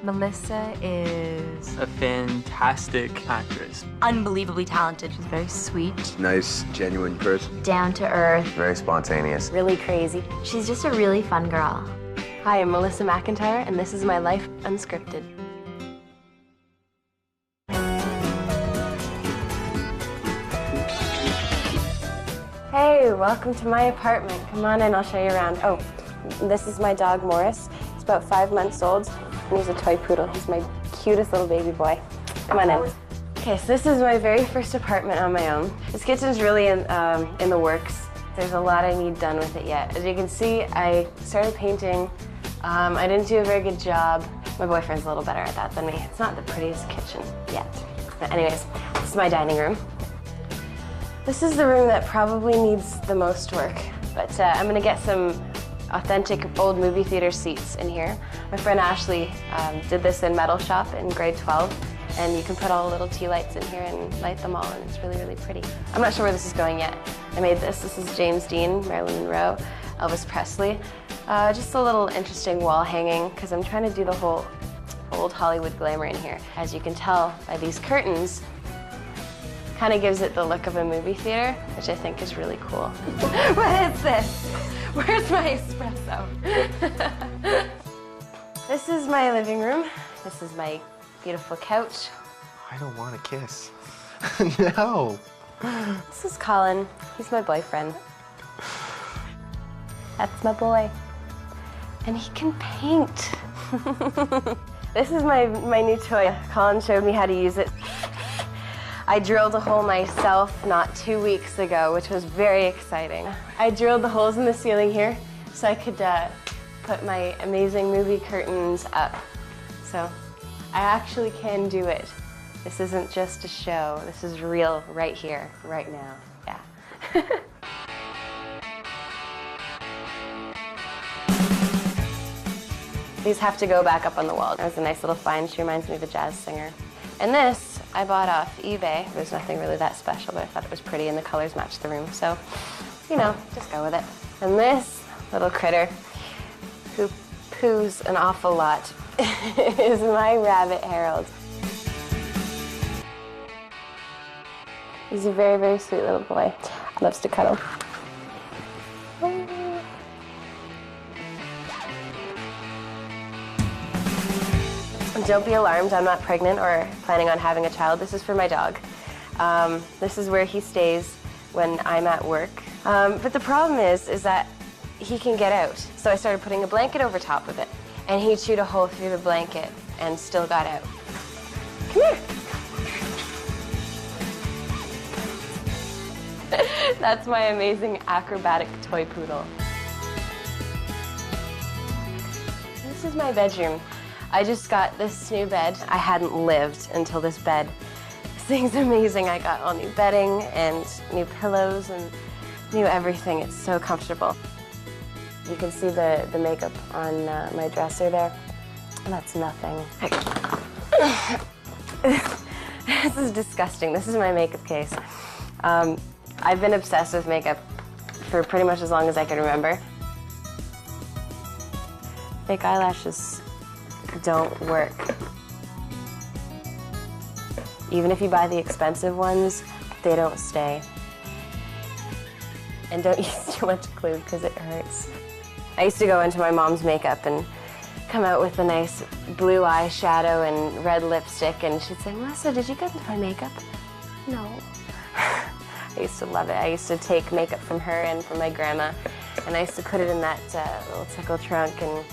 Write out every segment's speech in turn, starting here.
Melissa is a fantastic actress. unbelievably talented. She's very sweet, Nice, genuine person. down to earth, Very spontaneous. really crazy. She's just a really fun girl. Hi, I'm Melissa McIntyre, and this is my life unscripted. Hey, welcome to my apartment. Come on in, I'll show you around. Oh, this is my dog, Morris. He's about 5 months old, and he's a toy poodle. He's my cutest little baby boy. Come on in. Okay, so this is my very first apartment on my own. This kitchen's really in the works. There's a lot I need done with it yet. As you can see, I started painting. I didn't do a very good job. My boyfriend's a little better at that than me. It's not the prettiest kitchen yet. But anyways, this is my dining room. This is the room that probably needs the most work, but I'm gonna get some authentic old movie theater seats in here. My friend Ashley did this in Metal Shop in grade 12, and you can put all the little tea lights in here and light them all, and it's really, really pretty. I'm not sure where this is going yet. I made this. This is James Dean, Marilyn Monroe, Elvis Presley. Just a little interesting wall hanging, because I'm trying to do the whole old Hollywood glamour in here. As you can tell by these curtains, kind of gives it the look of a movie theater, which I think is really cool. What is this? Where's my espresso? This is my living room. This is my beautiful couch. I don't want to kiss. No. This is Colin. He's my boyfriend. That's my boy. And he can paint. This is my new toy. Colin showed me how to use it. I drilled a hole myself not 2 weeks ago, which was very exciting. I drilled the holes in the ceiling here so I could put my amazing movie curtains up. So I actually can do it. This isn't just a show. This is real right here, right now. Yeah. These have to go back up on the wall. That was a nice little find. She reminds me of a jazz singer. And this I bought off eBay. There's nothing really that special, but I thought it was pretty and the colors matched the room. So, you know, just go with it. And this little critter, who poos an awful lot, is my rabbit Harold. He's a very, very sweet little boy. Loves to cuddle. Don't be alarmed, I'm not pregnant or planning on having a child. This is for my dog. This is where he stays when I'm at work. But the problem is that he can get out. So I started putting a blanket over top of it, and he chewed a hole through the blanket and still got out. Come here. That's my amazing acrobatic toy poodle. This is my bedroom. I just got this new bed. I hadn't lived until this bed. This thing's amazing. I got all new bedding and new pillows and new everything. It's so comfortable. You can see the makeup on my dresser there. That's nothing. This is disgusting. This is my makeup case. I've been obsessed with makeup for pretty much as long as I can remember. Fake eyelashes don't work. Even if you buy the expensive ones, they don't stay. And don't use too much glue because it hurts. I used to go into my mom's makeup and come out with a nice blue eyeshadow and red lipstick, and she'd say, "Melissa, did you get into my makeup?" No. I used to love it. I used to take makeup from her and from my grandma, and I used to put it in that little tickle trunk, and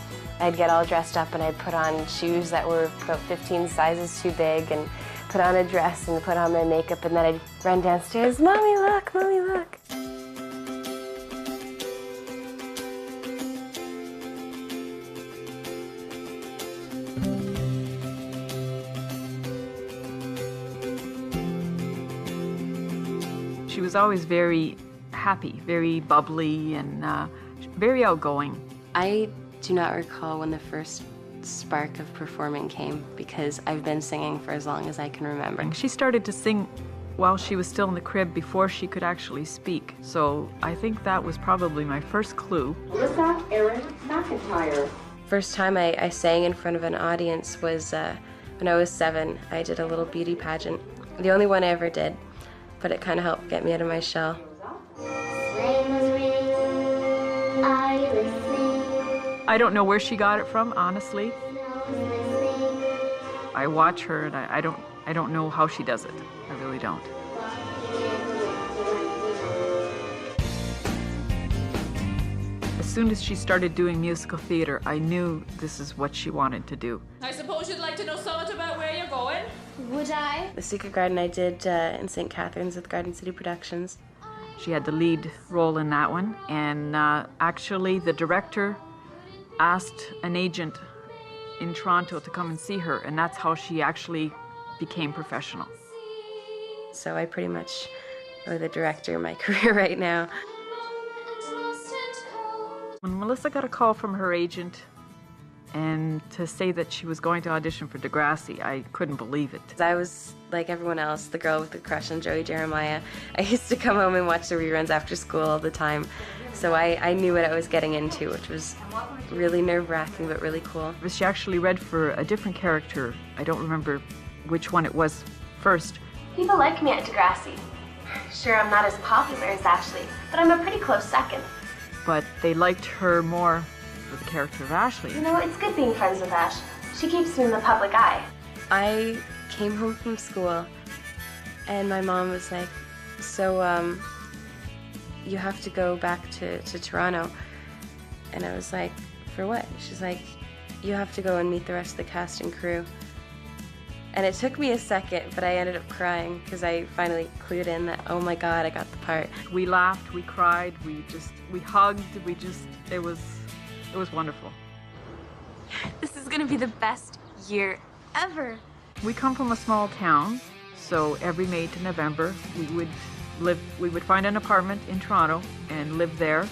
I'd get all dressed up and I'd put on shoes that were about 15 sizes too big and put on a dress and put on my makeup, and then I'd run downstairs, "Mommy, look, Mommy, look." She was always very happy, very bubbly, and very outgoing. I do not recall when the first spark of performing came, because I've been singing for as long as I can remember. She started to sing while she was still in the crib before she could actually speak. So I think that was probably my first clue. Melissa Erin McIntyre. First time I sang in front of an audience was when I was 7. I did a little beauty pageant. The only one I ever did, but it kind of helped get me out of my shell. I don't know where she got it from, honestly. I watch her and I don't know how she does it. I really don't. As soon as she started doing musical theater, I knew this is what she wanted to do. I suppose you'd like to know so much about where you're going? Would I? The Secret Garden I did in St. Catharines with Garden City Productions. She had the lead role in that one, and actually the director asked an agent in Toronto to come and see her, and that's how she actually became professional. So I pretty much owe the director my career right now. When Melissa got a call from her agent and to say that she was going to audition for Degrassi, I couldn't believe it. I was like everyone else, the girl with the crush on Joey Jeremiah. I used to come home and watch the reruns after school all the time. So I knew what I was getting into, which was really nerve-wracking but really cool. She actually read for a different character. I don't remember which one it was first. People like me at Degrassi. Sure, I'm not as popular as Ashley, but I'm a pretty close second. But they liked her more for the character of Ashley. You know, it's good being friends with Ash. She keeps me in the public eye. I came home from school and my mom was like, so you have to go back to Toronto. And I was like, for what? She's like, you have to go and meet the rest of the cast and crew. And it took me a second, but I ended up crying because I finally clued in that, oh my God, I got the part. We laughed, we cried, we hugged, it was wonderful. This is gonna be the best year ever. We come from a small town, so every May to November we would find an apartment in Toronto and live there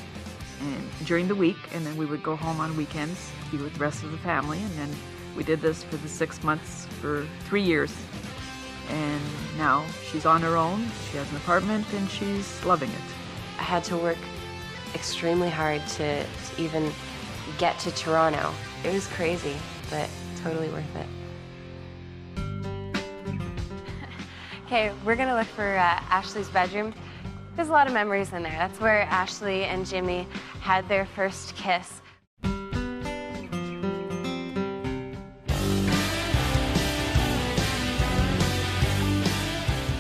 and during the week, and then we would go home on weekends, be with the rest of the family, and then we did this for the 6 months for 3 years. And now she's on her own, she has an apartment, and she's loving it. I had to work extremely hard to even get to Toronto. It was crazy, but totally worth it. Okay, we're gonna look for Ashley's bedroom. There's a lot of memories in there. That's where Ashley and Jimmy had their first kiss.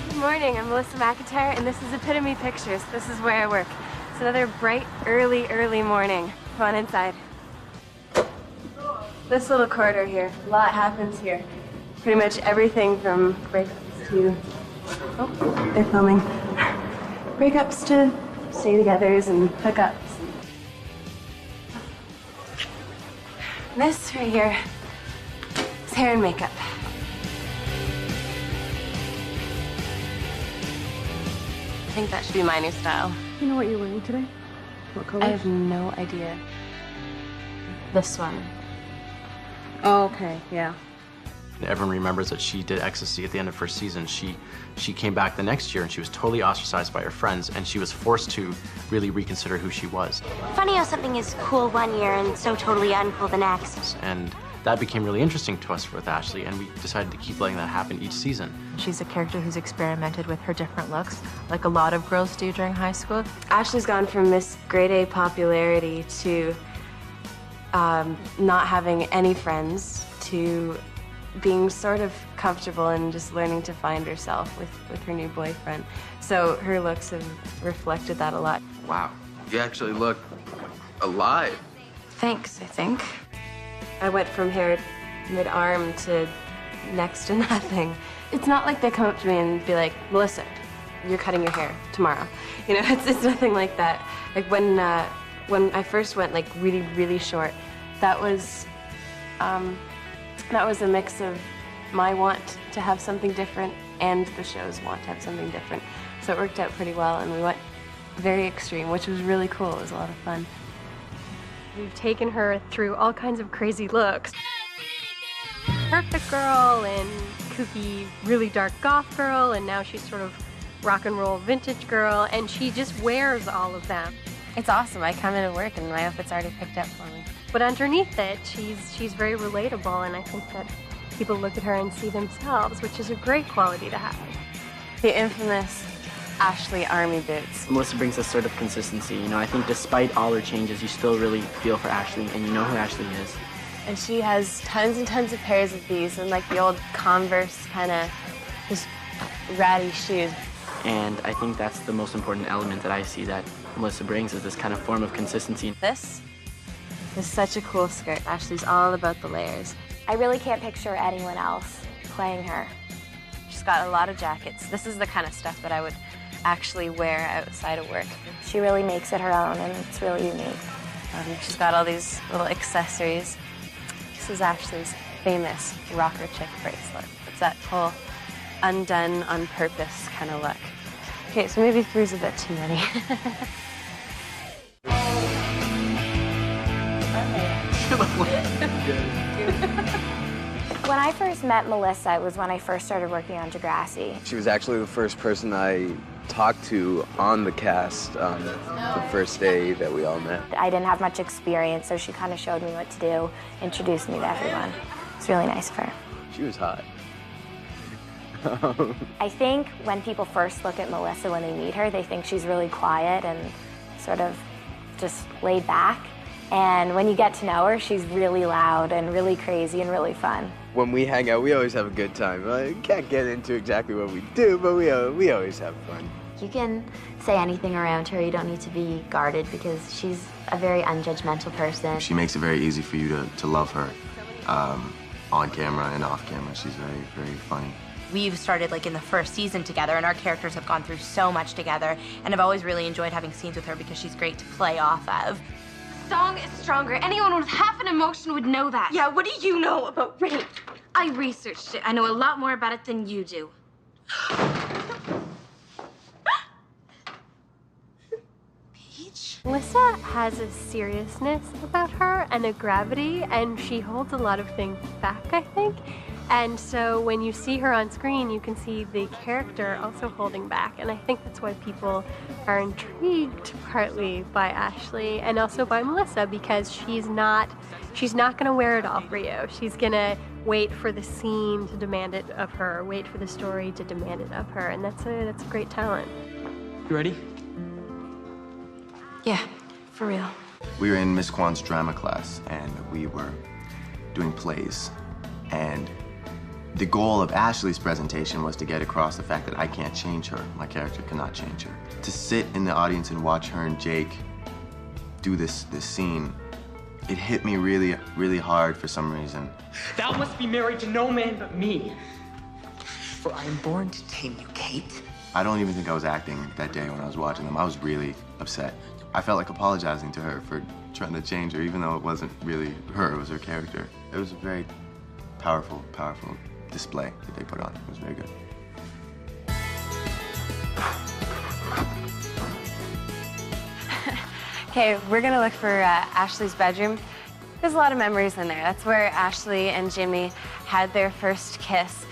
Good morning, I'm Melissa McIntyre, and this is Epitome Pictures. This is where I work. It's another bright, early morning. Come on inside. This little corridor here, a lot happens here. Pretty much everything from breakups to, oh, they're filming. Breakups to stay-togethers and hookups. This right here is hair and makeup. I think that should be my new style. You know what you're wearing today? What color? I have no idea. This one. Oh, okay, yeah. Everyone remembers that she did Ecstasy at the end of first season. She came back the next year and she was totally ostracized by her friends, and she was forced to really reconsider who she was. Funny how something is cool one year and so totally uncool the next. And that became really interesting to us with Ashley, and we decided to keep letting that happen each season. She's a character who's experimented with her different looks, like a lot of girls do during high school. Ashley's gone from Miss Grade A popularity to not having any friends to being sort of comfortable and just learning to find herself with her new boyfriend. So her looks have reflected that a lot. Wow, you actually look alive. Thanks, I think. I went from hair mid-arm to next to nothing. It's not like they come up to me and be like, Melissa, you're cutting your hair tomorrow. You know, it's nothing like that. Like when I first went like really short, that was a mix of my want to have something different and the show's want to have something different. So it worked out pretty well, and we went very extreme, which was really cool. It was a lot of fun. We've taken her through all kinds of crazy looks. Perfect girl and kooky, really dark goth girl, and now she's sort of rock and roll vintage girl, and she just wears all of them. It's awesome. I come into work and my outfit's already picked up for me. But underneath it, she's very relatable, and I think that people look at her and see themselves, which is a great quality to have. The infamous Ashley Army boots. Melissa brings a sort of consistency. You know, I think despite all her changes, you still really feel for Ashley, and you know who Ashley is. And she has tons and tons of pairs of these, and like the old Converse kind of just ratty shoes. And I think that's the most important element that I see that Melissa brings, is this kind of form of consistency. This is such a cool skirt. Ashley's all about the layers. I really can't picture anyone else playing her. She's got a lot of jackets. This is the kind of stuff that I would actually wear outside of work. She really makes it her own, and it's really unique. She's got all these little accessories. This is Ashley's famous rocker chick bracelet. It's that whole undone on purpose kind of look. Okay, so maybe 3's a bit too many. When I first met Melissa, it was when I first started working on Degrassi. She was actually the first person I talked to on the cast the first day that we all met. I didn't have much experience, so she kind of showed me what to do, introduced me to everyone. It's really nice of her. She was hot. I think when people first look at Melissa when they meet her, they think she's really quiet and sort of just laid back. And when you get to know her, she's really loud and really crazy and really fun. When we hang out, we always have a good time. I can't get into exactly what we do, but we always have fun. You can say anything around her. You don't need to be guarded because she's a very unjudgmental person. She makes it very easy for you to love her on camera and off camera. She's very, very funny. We've started like in the first season together, and our characters have gone through so much together, and I've always really enjoyed having scenes with her because she's great to play off of. Song is stronger. Anyone with half an emotion would know that. Yeah, what do you know about rape? I researched it. I know a lot more about it than you do. Melissa has a seriousness about her and a gravity, and she holds a lot of things back, I think. And so when you see her on screen, you can see the character also holding back. And I think that's why people are intrigued partly by Ashley and also by Melissa, because she's not gonna wear it all for you. She's gonna wait for the scene to demand it of her, wait for the story to demand it of her, and that's a great talent. You ready? Yeah, for real. We were in Miss Kwan's drama class, and we were doing plays. And the goal of Ashley's presentation was to get across the fact that I can't change her. My character cannot change her. To sit in the audience and watch her and Jake do this scene, it hit me really, really hard for some reason. Thou must be married to no man but me. For I am born to tame you, Kate. I don't even think I was acting that day when I was watching them. I was really upset. I felt like apologizing to her for trying to change her, even though it wasn't really her, it was her character. It was a very powerful, powerful display that they put on. It was very good. Okay, we're gonna look for Ashley's bedroom. There's a lot of memories in there. That's where Ashley and Jimmy had their first kiss.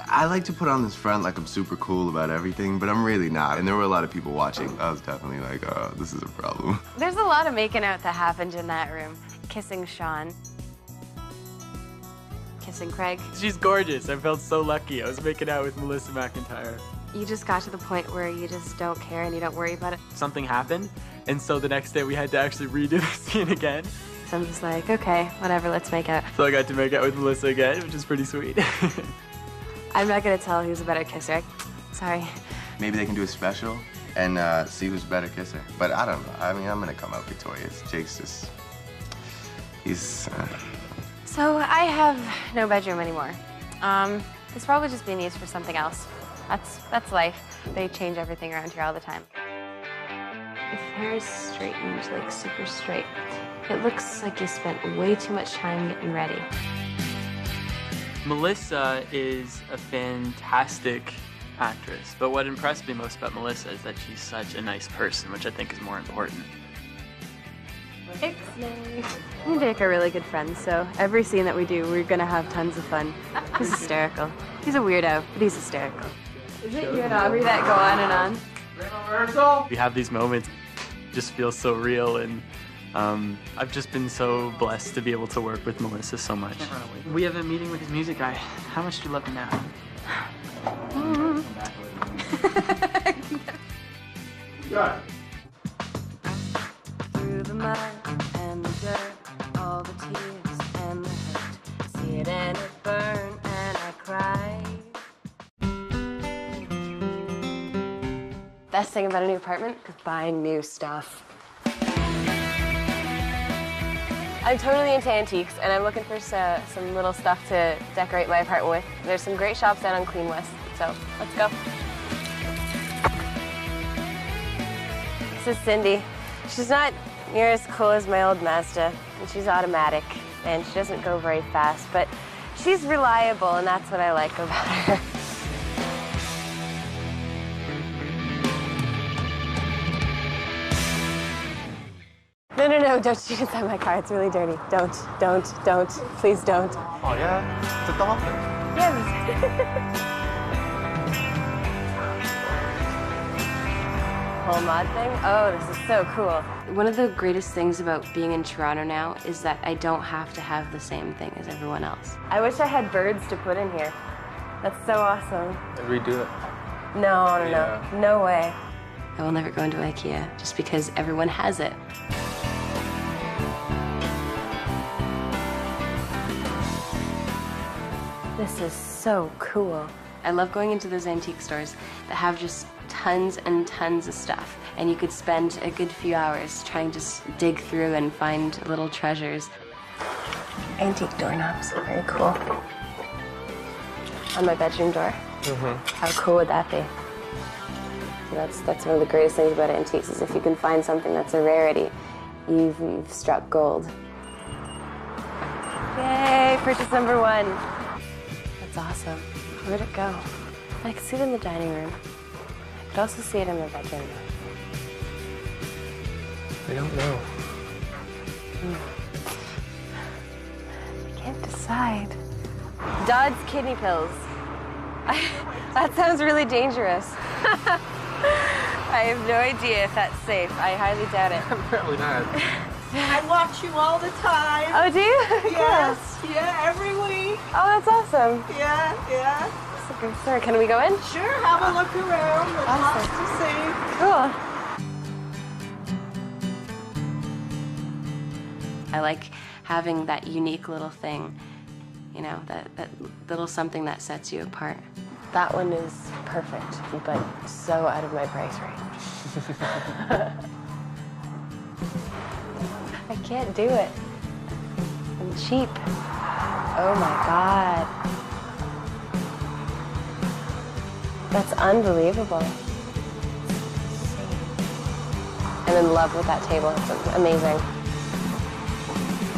I like to put on this front like I'm super cool about everything, but I'm really not. And there were a lot of people watching. I was definitely like, oh, this is a problem. There's a lot of making out that happened in that room. Kissing Sean. Kissing Craig. She's gorgeous. I felt so lucky. I was making out with Melissa McIntyre. You just got to the point where you just don't care and you don't worry about it. Something happened, and so the next day we had to actually redo the scene again. So I'm just like, okay, whatever, let's make out. So I got to make out with Melissa again, which is pretty sweet. I'm not gonna tell who's a better kisser. Sorry. Maybe they can do a special and see who's a better kisser. But I don't know. I mean, I'm gonna come out victorious. Jake's just, he's... So I have no bedroom anymore. It's probably just being used for something else. That's life. They change everything around here all the time. If hair is straightened, like super straight, it looks like you spent way too much time getting ready. Melissa is a fantastic actress, but what impressed me most about Melissa is that she's such a nice person, which I think is more important. Me and Jake are really good friends, so every scene that we do, we're gonna have tons of fun. He's hysterical. He's a weirdo, but he's hysterical. Is it you and Aubrey that go on and on? We have these moments. just feels so real, and I've just been so blessed to be able to work with Melissa so much. We have a meeting with his music guy. How much do you love him now? Got it. Through the mud and the dirt, all the tears and the hurt. See it and it burn and I cry. Best thing about a new apartment is buying new stuff. I'm totally into antiques, and I'm looking for some little stuff to decorate my apartment with. There's some great shops down on Queen West, so let's go. This is Cindy. She's not near as cool as my old Mazda, and she's automatic, and she doesn't go very fast, but she's reliable, and that's what I like about her. No, don't shoot inside my car. It's really dirty. Don't. Please don't. Oh, yeah? It's a dolphin. Yeah. Whole mod thing? Oh, this is so cool. One of the greatest things about being in Toronto now is that I don't have to have the same thing as everyone else. I wish I had birds to put in here. That's so awesome. Redo it. No. No way. I will never go into IKEA just because everyone has it. This is so cool. I love going into those antique stores that have just tons and tons of stuff, and you could spend a good few hours trying to just dig through and find little treasures. Antique doorknobs, very cool. On my bedroom door. How cool would that be? So that's one of the greatest things about antiques is if you can find something that's a rarity, you've struck gold. Yay, purchase number 1. That's awesome. Where'd it go? I could see it in the dining room. I could also see it in my bedroom. I don't know. I can't decide. Dodd's kidney pills. That sounds really dangerous. I have no idea if that's safe. I highly doubt it. Apparently not. I watch you all the time. Oh, do you? Yes. Yeah, every week. Oh, that's awesome. Yeah. That's a good story. Can we go in? Sure, have a look around. There's lots to see. Cool. I like having that unique little thing, you know, that little something that sets you apart. That one is perfect, but so out of my price range. I can't do it. I'm cheap. Oh my God. That's unbelievable. I'm in love with that table. It's amazing.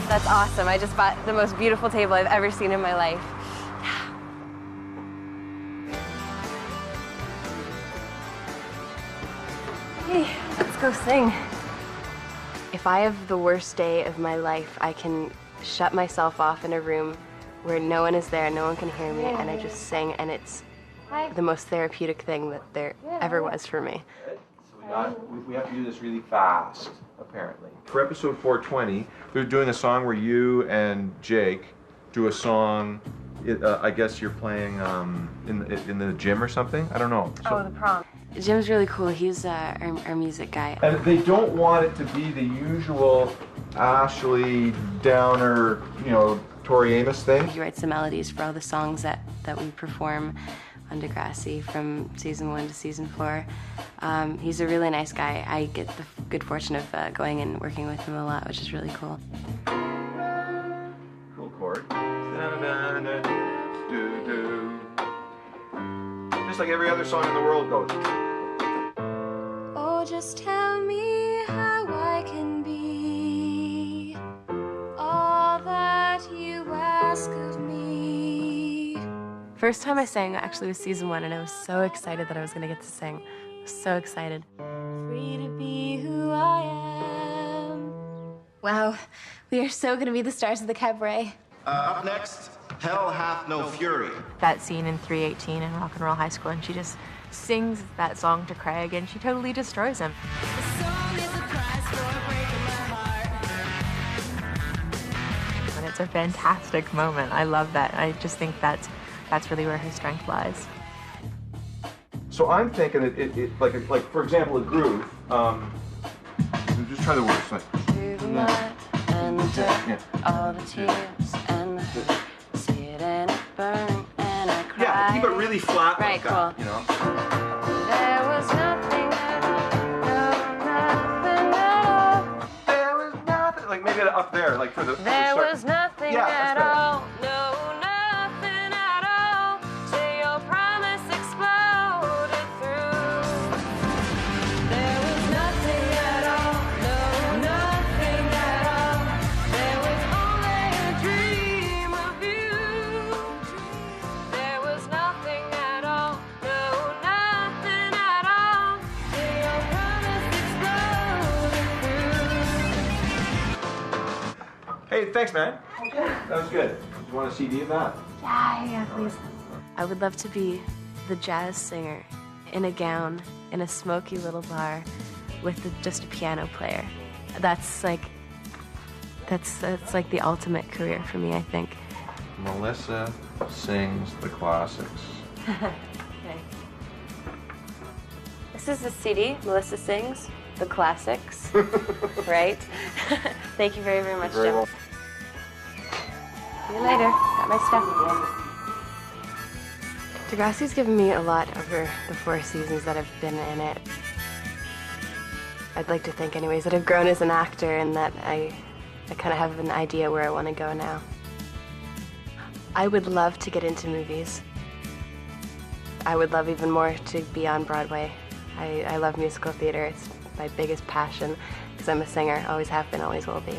That's awesome. I just bought the most beautiful table I've ever seen in my life. Hey, let's go sing. If I have the worst day of my life, I can shut myself off in a room where no one is there, no one can hear me, and I just sing, and it's the most therapeutic thing that there ever was for me. So we have to do this really fast, apparently. For episode 420, we're doing a song where you and Jake do a song. I guess you're playing in the gym or something? I don't know. So, the prom. Jim's really cool. He's our music guy. And they don't want it to be the usual Ashley Downer, Tori Amos thing. He writes the melodies for all the songs that we perform on Degrassi from season 1 to season 4. He's a really nice guy. I get the good fortune of going and working with him a lot, which is really cool. Cool chord. Just like every other song in the world goes. Oh, just tell me how I can be all that you ask of me. First time I sang actually was season 1, and I was so excited that I was going to get to sing. I was so excited. Free to be who I am. Wow, we are so going to be the stars of the cabaret. Up next, Hell Hath No Fury. That scene in 318 in Rock and Roll High School, and she just sings that song to Craig, and she totally destroys him. The song is a cry. It's a fantastic moment. I love that. I just think that's really where her strength lies. So I'm thinking like for example, a groove. Just try the words. Like, through the mud and the dirt, all the tears and the hurt. See it and it burn and I cry. Yeah, keep it really flat right, like that, cool. you know? There was nothing at all, no, nothing at all. There was nothing, like maybe up there, like for the There start. was nothing Yeah, at that's better. all, no, nothing at all, till your promise exploded through. There was nothing at all, no, nothing at all. There was only a dream of you. There was nothing at all, no, nothing at all, till your promise exploded through. Hey, thanks, man. Okay. That was good. Do you want a CD of that? Yeah, please. I would love to be the jazz singer in a gown in a smoky little bar with just a piano player. That's like the ultimate career for me, I think. Melissa sings the classics. Okay. This is the CD, Melissa Sings the Classics, right? Thank you very, very much, Very Jeff. well. See you later. Got my stuff. Degrassi's given me a lot over the 4 seasons that I've been in it. I'd like to think anyways that I've grown as an actor and that I kind of have an idea where I want to go now. I would love to get into movies. I would love even more to be on Broadway. I love musical theater. It's my biggest passion because I'm a singer, always have been, always will be.